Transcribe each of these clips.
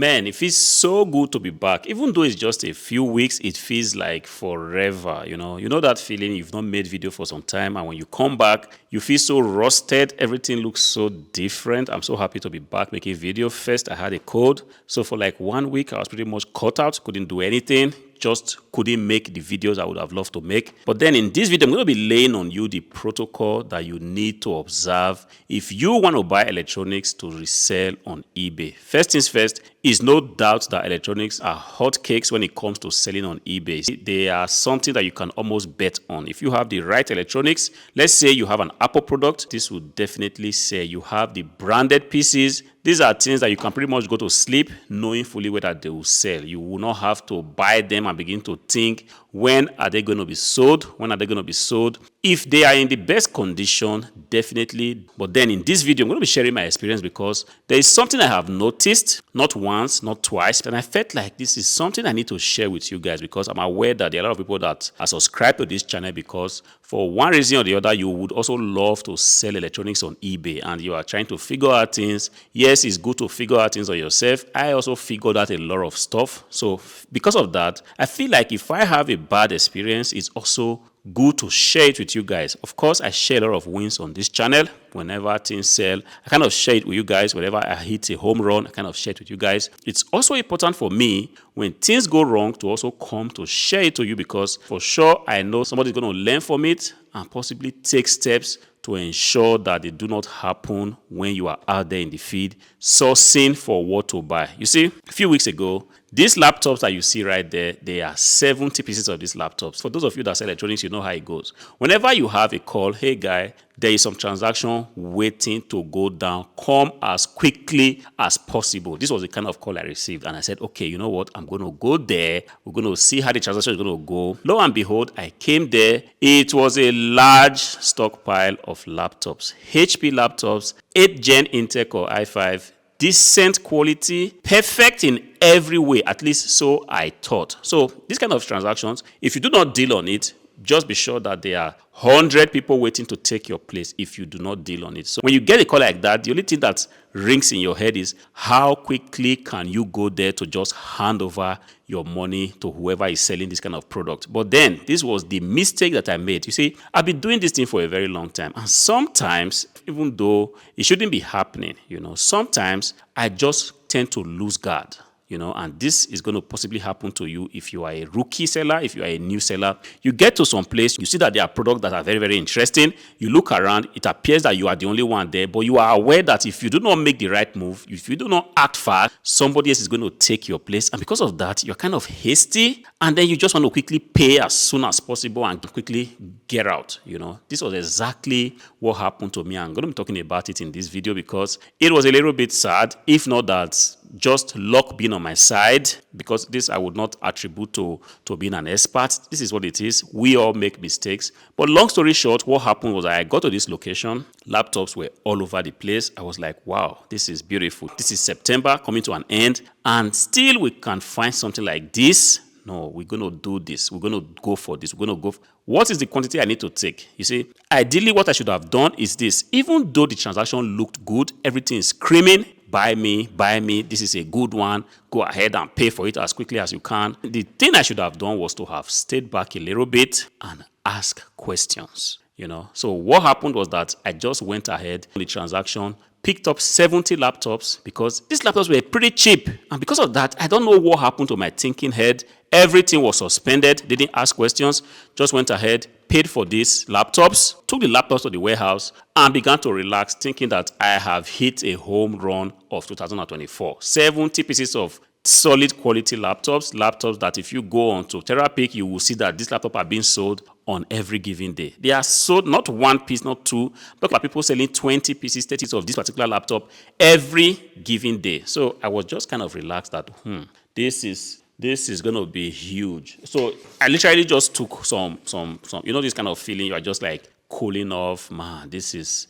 Man, it feels so good to be back. Even though it's just a few weeks, it feels like forever, you know. You know that feeling you've not made video for some time, and when you come back, you feel so rusted. Everything looks so different. I'm so happy to be back making video. First, I had a cold. So for like 1 week, I was pretty much cut out, couldn't do anything. Just couldn't make the videos I would have loved to make. But then in this video, I'm going to be laying on you the protocol that you need to observe if you want to buy electronics to resell on eBay. First things first, is no doubt that electronics are hotcakes when it comes to selling on eBay. They are something that you can almost bet on. If you have the right electronics, let's say you have an Apple product, this will definitely sell. You have the branded PCs. These are things that you can pretty much go to sleep knowing fully whether they will sell. You will not have to buy them and begin to think, when are they going to be sold? When are they going to be sold? If they are in the best condition, definitely. But then in this video, I'm going to be sharing my experience because there is something I have noticed, not once, not twice, and I felt like this is something I need to share with you guys because I'm aware that there are a lot of people that are subscribed to this channel because for one reason or the other, you would also love to sell electronics on eBay and you are trying to figure out things. Yes, it's good to figure out things on yourself. I also figured out a lot of stuff. So because of that, I feel like if I have a bad experience, it's also good to share it with you guys. Of course, I share a lot of wins on this channel. Whenever things sell, I kind of share it with you guys. Whenever I hit a home run, I kind of share it with you guys. It's also important for me when things go wrong to also come to share it to you because for sure I know somebody's going to learn from it and possibly take steps to ensure that they do not happen when you are out there in the field sourcing for what to buy. You see, a few weeks ago, these laptops that you see right there, they are 70 pieces of these laptops. For those of you that sell electronics, you know how it goes. Whenever you have a call, hey guy, there is some transaction waiting to go down. Come as quickly as possible. This was the kind of call I received. And I said, okay, you know what? I'm going to go there. We're going to see how the transaction is going to go. Lo and behold, I came there. It was a large stockpile of laptops. HP laptops, 8th Gen Intel Core i5, decent quality, perfect in every way, at least so I thought. So these kind of transactions, if you do not deal on it, just be sure that there are 100 people waiting to take your place if you do not deal on it. So when you get a call like that, the only thing that rings in your head is how quickly can you go there to just hand over your money to whoever is selling this kind of product. But then this was the mistake that I made. You see, I've been doing this thing for a very long time. And sometimes, even though it shouldn't be happening, you know, sometimes I just tend to lose guard. You know, and this is going to possibly happen to you if you are a rookie seller, if you are a new seller. You get to some place, you see that there are products that are very, very interesting. You look around, it appears that you are the only one there, but you are aware that if you do not make the right move, if you do not act fast, somebody else is going to take your place. And because of that, you're kind of hasty, and then you just want to quickly pay as soon as possible and quickly get out. You know, this was exactly what happened to me. I'm going to be talking about it in this video because it was a little bit sad, if not that just luck being on my side, because this I would not attribute to being an expert. This is what it is. We all make mistakes. But long story short, what happened was I got to this location. Laptops were all over the place. I was like, wow, this is beautiful. This is September coming to an end, and still we can find something like this. No, we're going to do this. We're going to go for this. We're going to go. What is the quantity I need to take? You see, ideally what I should have done is this. Even though the transaction looked good, everything is screaming, buy me, this is a good one, go ahead and pay for it as quickly as you can. The thing I should have done was to have stayed back a little bit and ask questions, you know. So what happened was that I just went ahead on the transaction, picked up 70 laptops because these laptops were pretty cheap. And because of that, I don't know what happened to my thinking head. Everything was suspended, didn't ask questions, just went ahead, paid for these laptops, took the laptops to the warehouse, and began to relax, thinking that I have hit a home run of 2024. 70 pieces of solid quality laptops that if you go on to Terapeak, you will see that these laptops are being sold on every given day. They are sold not one piece, not two, but like people selling 20 pieces, 30 pieces of this particular laptop every given day. So I was just kind of relaxed that, this is going to be huge. So I literally just took some, you know, this kind of feeling, you are just like cooling off. Man, this is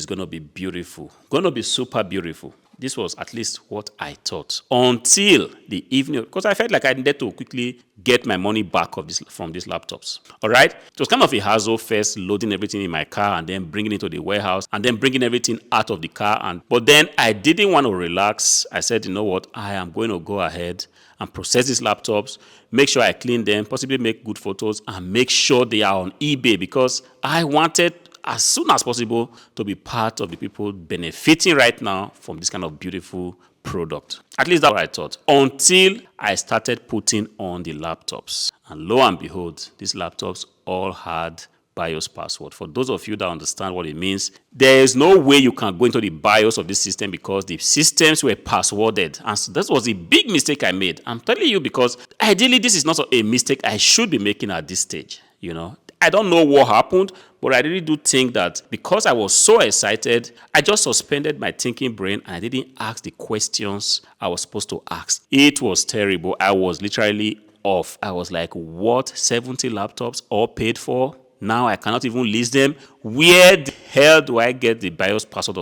going to be beautiful. Going to be super beautiful. This was at least what I thought until the evening, because I felt like I needed to quickly get my money back from these laptops. All right. It was kind of a hassle first, loading everything in my car and then bringing it to the warehouse and then bringing everything out of the car. But then I didn't want to relax. I said, you know what? I am going to go ahead and process these laptops, make sure I clean them, possibly make good photos, and make sure they are on eBay, because I wanted as soon as possible to be part of the people benefiting right now from this kind of beautiful product. At least that's what I thought, until I started putting on the laptops. And lo and behold, these laptops all had BIOS password. For those of you that understand what it means, there is no way you can go into the BIOS of this system because the systems were passworded. And so that was a big mistake I made. I'm telling you, because ideally this is not a mistake I should be making at this stage. You know, I don't know what happened, but I really do think that because I was so excited, I just suspended my thinking brain and I didn't ask the questions I was supposed to ask. It was terrible. I was literally off. I was like, what? 70 laptops all paid for? Now I cannot even list them. Where the hell do I get the BIOS password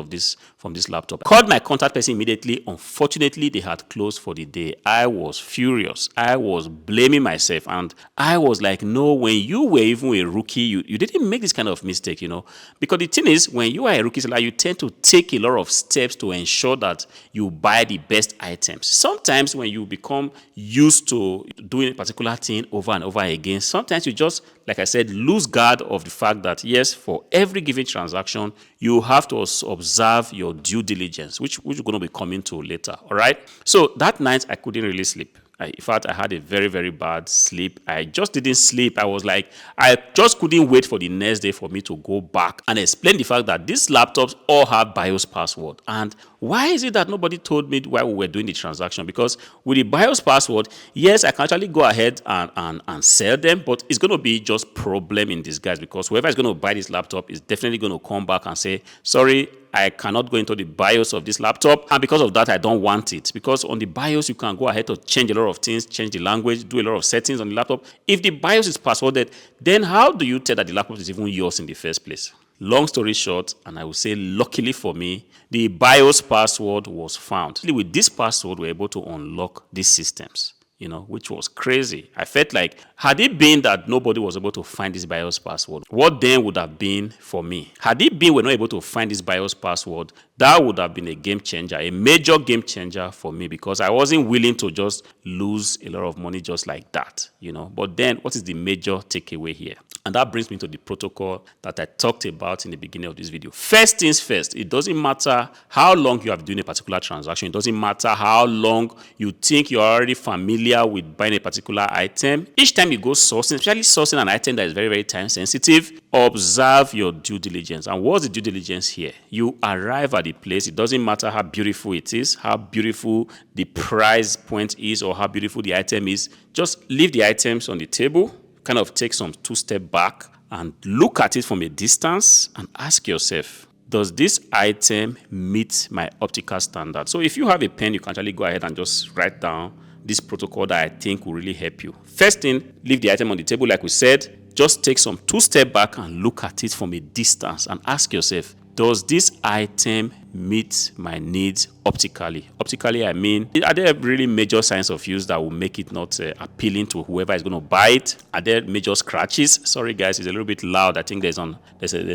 from this laptop? I called my contact person immediately. Unfortunately, they had closed for the day. I was furious. I was blaming myself. And I was like, no, when you were even a rookie, you didn't make this kind of mistake, you know. Because the thing is, when you are a rookie seller, you tend to take a lot of steps to ensure that you buy the best items. Sometimes when you become used to doing a particular thing over and over again, sometimes you just, like I said, lose guard of the fact that, yes, for every given transaction, you have to observe your due diligence, which we're going to be coming to later, all right? So that night, I couldn't really sleep. In fact, I had a very, very bad sleep. I just didn't sleep. I was like, I just couldn't wait for the next day for me to go back and explain the fact that these laptops all have BIOS password. And why is it that nobody told me while we were doing the transaction? Because with the BIOS password, yes, I can actually go ahead and sell them, but it's going to be just problem in disguise, because whoever is going to buy this laptop is definitely going to come back and say, sorry, I cannot go into the BIOS of this laptop, and because of that, I don't want it. Because on the BIOS, you can go ahead to change a lot of things, change the language, do a lot of settings on the laptop. If the BIOS is passworded, then how do you tell that the laptop is even yours in the first place? Long story short, and I will say luckily for me, the BIOS password was found. With this password, we're able to unlock these systems, you know, which was crazy. I felt like, had it been that nobody was able to find this BIOS password, what then would have been for me? Had it been we're not able to find this BIOS password, that would have been a game changer, a major game changer for me, because I wasn't willing to just lose a lot of money just like that, you know. But then what is the major takeaway here? And that brings me to the protocol that I talked about in the beginning of this video. First things first, it doesn't matter how long you have been doing a particular transaction. It doesn't matter how long you think you're already familiar with buying a particular item. Each time you go sourcing, especially sourcing an item that is very, very time sensitive, observe your due diligence. And what's the due diligence here? You arrive at the place. It doesn't matter how beautiful it is, how beautiful the price point is, or how beautiful the item is. Just leave the items on the table, kind of take some 2 steps back and look at it from a distance and ask yourself, does this item meet my optical standard? So if you have a pen, you can actually go ahead and just write down this protocol that I think will really help you. First thing, leave the item on the table like we said. Just take some 2 steps back and look at it from a distance and ask yourself, does this item meet my needs optically? Optically, I mean, are there really major signs of use that will make it not appealing to whoever is going to buy it? Are there major scratches? Sorry, guys, it's a little bit loud. I think there's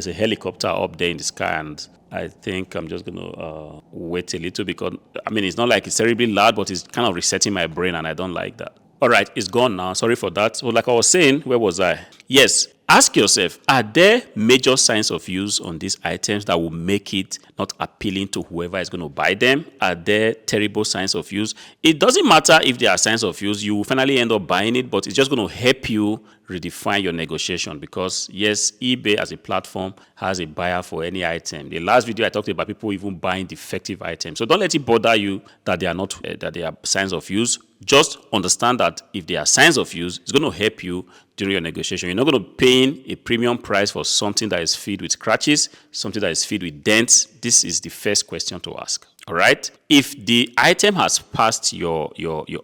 a helicopter up there in the sky, and I think I'm just going to wait a little, because, I mean, it's not like it's terribly loud, but it's kind of resetting my brain, and I don't like that. All right, it's gone now. Sorry for that. So like I was saying, where was I? Yes. Ask yourself, are there major signs of use on these items that will make it not appealing to whoever is going to buy them? Are there terrible signs of use? It doesn't matter if there are signs of use. You will finally end up buying it, but it's just going to help you redefine your negotiation, because yes, eBay as a platform has a buyer for any item. The last video I talked about people even buying defective items. So don't let it bother you that they are not that they are signs of use. Just understand that if they are signs of use, it's going to help you during your negotiation. You're not going to pay a premium price for something that is filled with scratches, something that is filled with dents. This is the first question to ask. All right. If the item has passed your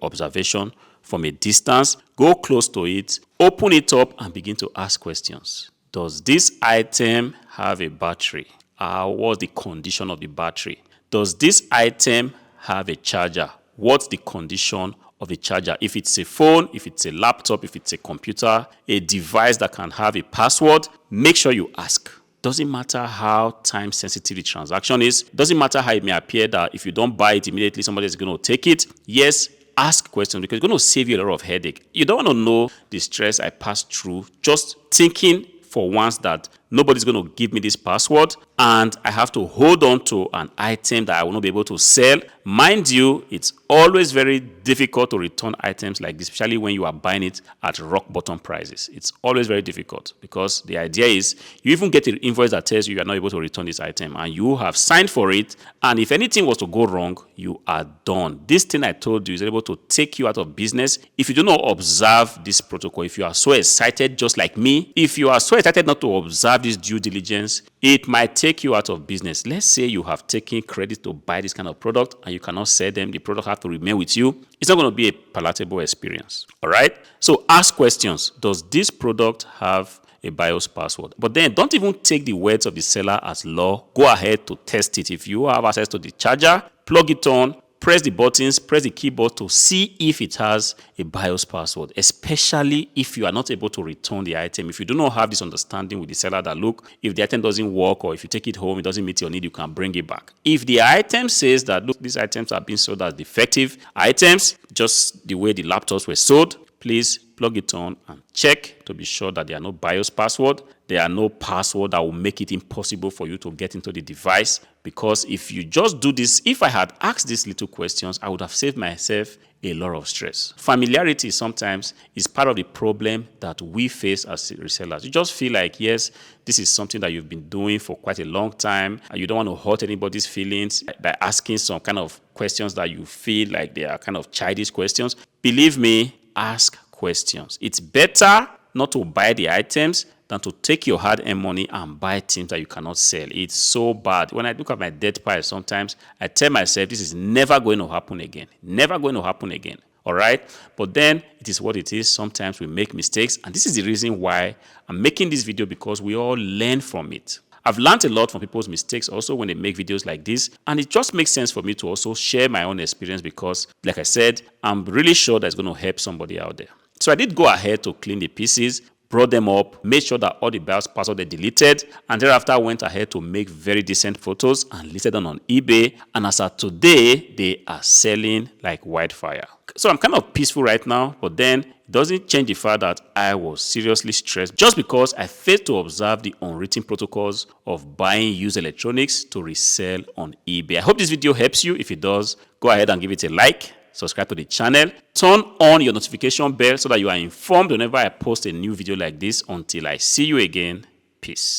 observation from a distance, go close to it, open it up, and begin to ask questions. Does this item have a battery? What's the condition of the battery? Does this item have a charger? What's the condition of the charger? If it's a phone, if it's a laptop, if it's a computer, a device that can have a password, make sure you ask. Doesn't matter how time sensitive the transaction is. Doesn't matter how it may appear that if you don't buy it immediately, somebody is going to take it. Yes, ask questions because it's going to save you a lot of headache. You don't want to know the stress I passed through just thinking for once that nobody's going to give me this password and I have to hold on to an item that I will not be able to sell. Mind you, it's always very difficult to return items like this, especially when you are buying it at rock bottom prices. It's always very difficult because the idea is you even get an invoice that tells you are not able to return this item and you have signed for it, and if anything was to go wrong, you are done. This thing I told you is able to take you out of business if you do not observe this protocol. If you are so excited just like me, if you are so excited not to observe this due diligence, it might take you out of business. Let's say you have taken credit to buy this kind of product and you cannot sell them. The product has to remain with you. It's not going to be a palatable experience. All right? So ask questions. Does this product have a BIOS password? But then don't even take the words of the seller as law. Go ahead to test it. If you have access to the charger, plug it on, press the buttons, press the keyboard to see if it has a BIOS password, especially if you are not able to return the item. If you do not have this understanding with the seller that, look, if the item doesn't work or if you take it home, it doesn't meet your need, you can bring it back. If the item says that, look, these items are being sold as defective items, just the way the laptops were sold, please plug it on and check to be sure that there are no BIOS password. There are no password that will make it impossible for you to get into the device. Because if you just do this, if I had asked these little questions, I would have saved myself a lot of stress. Familiarity sometimes is part of the problem that we face as resellers. You just feel like, yes, this is something that you've been doing for quite a long time, and you don't want to hurt anybody's feelings by asking some kind of questions that you feel like they are kind of childish questions. Believe me, ask questions. It's better not to buy the items than to take your hard-earned money and buy things that you cannot sell. It's so bad. When I look at my debt pile sometimes, I tell myself this is never going to happen again. Never going to happen again. All right? But then it is what it is. Sometimes we make mistakes, and this is the reason why I'm making this video, because we all learn from it. I've learned a lot from people's mistakes also when they make videos like this, and it just makes sense for me to also share my own experience because, like I said, I'm really sure that's going to help somebody out there. So I did go ahead to clean the PCs, brought them up, made sure that all the BIOS passwords are deleted, and thereafter went ahead to make very decent photos and listed them on eBay. And as of today, they are selling like wildfire. So I'm kind of peaceful right now, but then it doesn't change the fact that I was seriously stressed just because I failed to observe the unwritten protocols of buying used electronics to resell on eBay. I hope this video helps you. If it does, go ahead and give it a like. Subscribe to the channel, turn on your notification bell so that you are informed whenever I post a new video like this. Until I see you again, peace.